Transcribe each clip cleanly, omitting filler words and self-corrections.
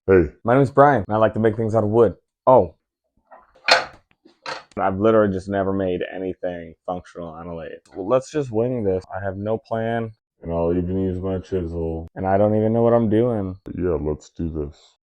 Hey, My name is Brian, and I like to make things out of wood. Oh, I've literally just never made anything functional on a lathe. Well, let's just wing this. I have no plan, and I'll even use my chisel. and I don't even know what I'm doing. Yeah, let's do this.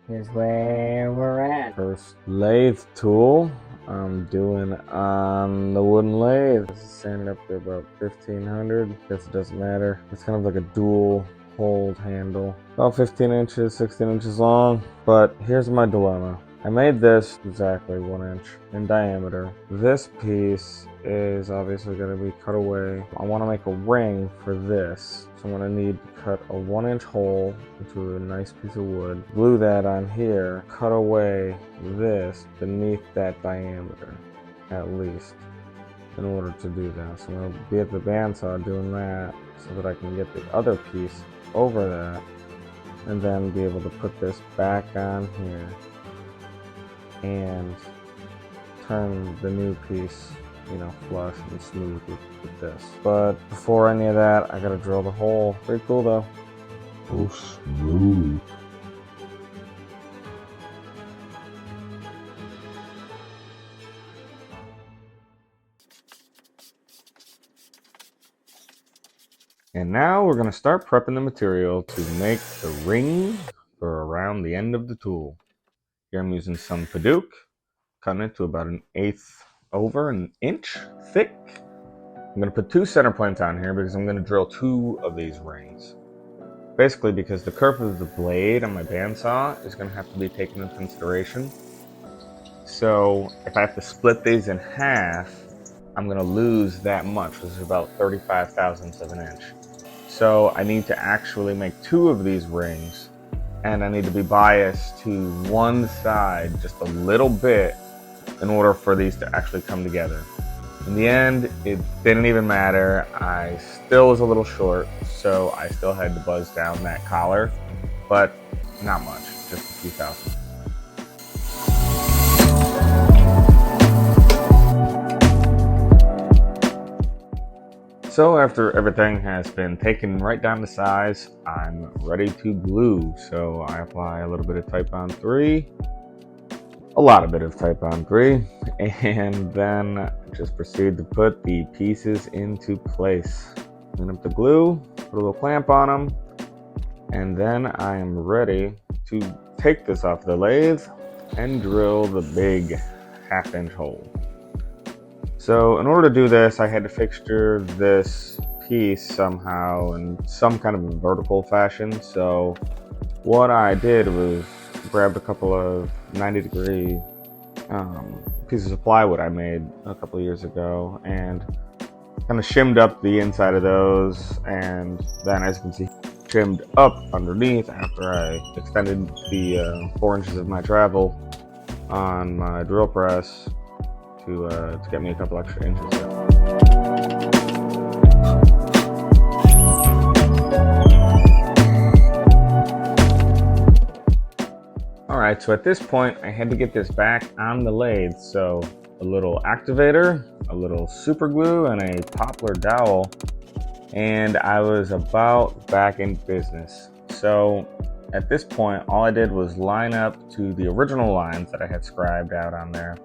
Here's where we're at. First lathe tool I'm doing on the wooden lathe. This is sanded up to about 1500. Guess it doesn't matter. It's kind of like a dual hold handle. About 15 inches, 16 inches long. But here's my dilemma. I made this exactly 1 inch in diameter. This piece is obviously going to be cut away. I want to make a ring for this. So I'm going to need to cut a 1 inch hole into a nice piece of wood. Glue that on here. Cut away this beneath that diameter, at least, in order to do that. So I'm going to be at the bandsaw doing that so that I can get the other piece over that and then be able to put this back on here and turn the new piece, flush and smooth with this. But before any of that, I gotta drill the hole. Pretty cool though. Oh, smooth. And now we're gonna start prepping the material to make the ring for around the end of the tool. Here I'm using some Padook, cutting it to about 1/8 over an inch thick. I'm going to put 2 center points on here because I'm going to drill 2 of these rings. Basically because the curve of the blade on my bandsaw is going to have to be taken into consideration. So if I have to split these in half, I'm going to lose that much, which is about 35 thousandths of an inch. So I need to actually make 2 of these rings, and I need to be biased to one side just a little bit in order for these to actually come together. In the end, it didn't even matter. I still was a little short, so I still had to buzz down that collar, but not much, just a few thousand. So after everything has been taken right down to size, I'm ready to glue. So I apply a little bit of Titebond 3, a lot of bit of Titebond 3, and then just proceed to put the pieces into place. Clean up the glue, put a little clamp on them, and then I am ready to take this off the lathe and drill the big 1/2 inch hole. So in order to do this, I had to fixture this piece somehow in some kind of a vertical fashion. So what I did was grabbed a couple of 90-degree pieces of plywood I made a couple of years ago and kind of shimmed up the inside of those, and then, as you can see, shimmed up underneath after I extended the 4 inches of my travel on my drill press to get me a couple extra inches there. Alright, so at this point I had to get this back on the lathe, so a little activator, a little super glue, and a poplar dowel, and I was about back in business. So at this point all I did was line up to the original lines that I had scribed out on there.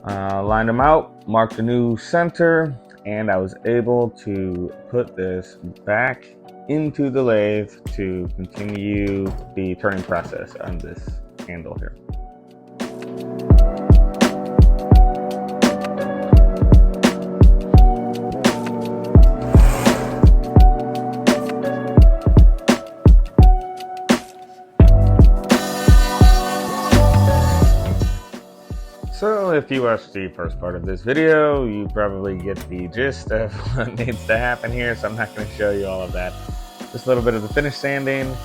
Lined them out, marked a new center, and I was able to put this back into the lathe to continue the turning process on this handle here. So if you watched the first part of this video, you probably get the gist of what needs to happen here, so I'm not going to show you all of that. Just a little bit of the finish sanding.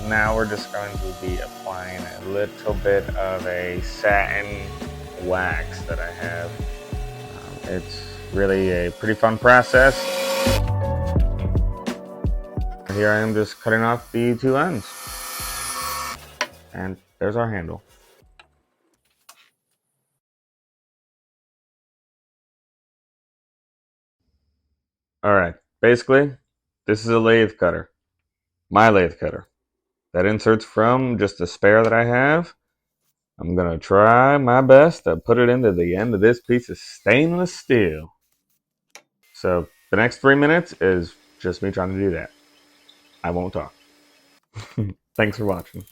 Now we're just going to be applying a little bit of a satin wax that I have. It's really a pretty fun process. Here I am just cutting off the two ends. And there's our handle. Alright, basically, this is a lathe cutter. My lathe cutter. That inserts from just a spare that I have. I'm going to try my best to put it into the end of this piece of stainless steel. So the next 3 minutes is just me trying to do that. I won't talk. Thanks for watching.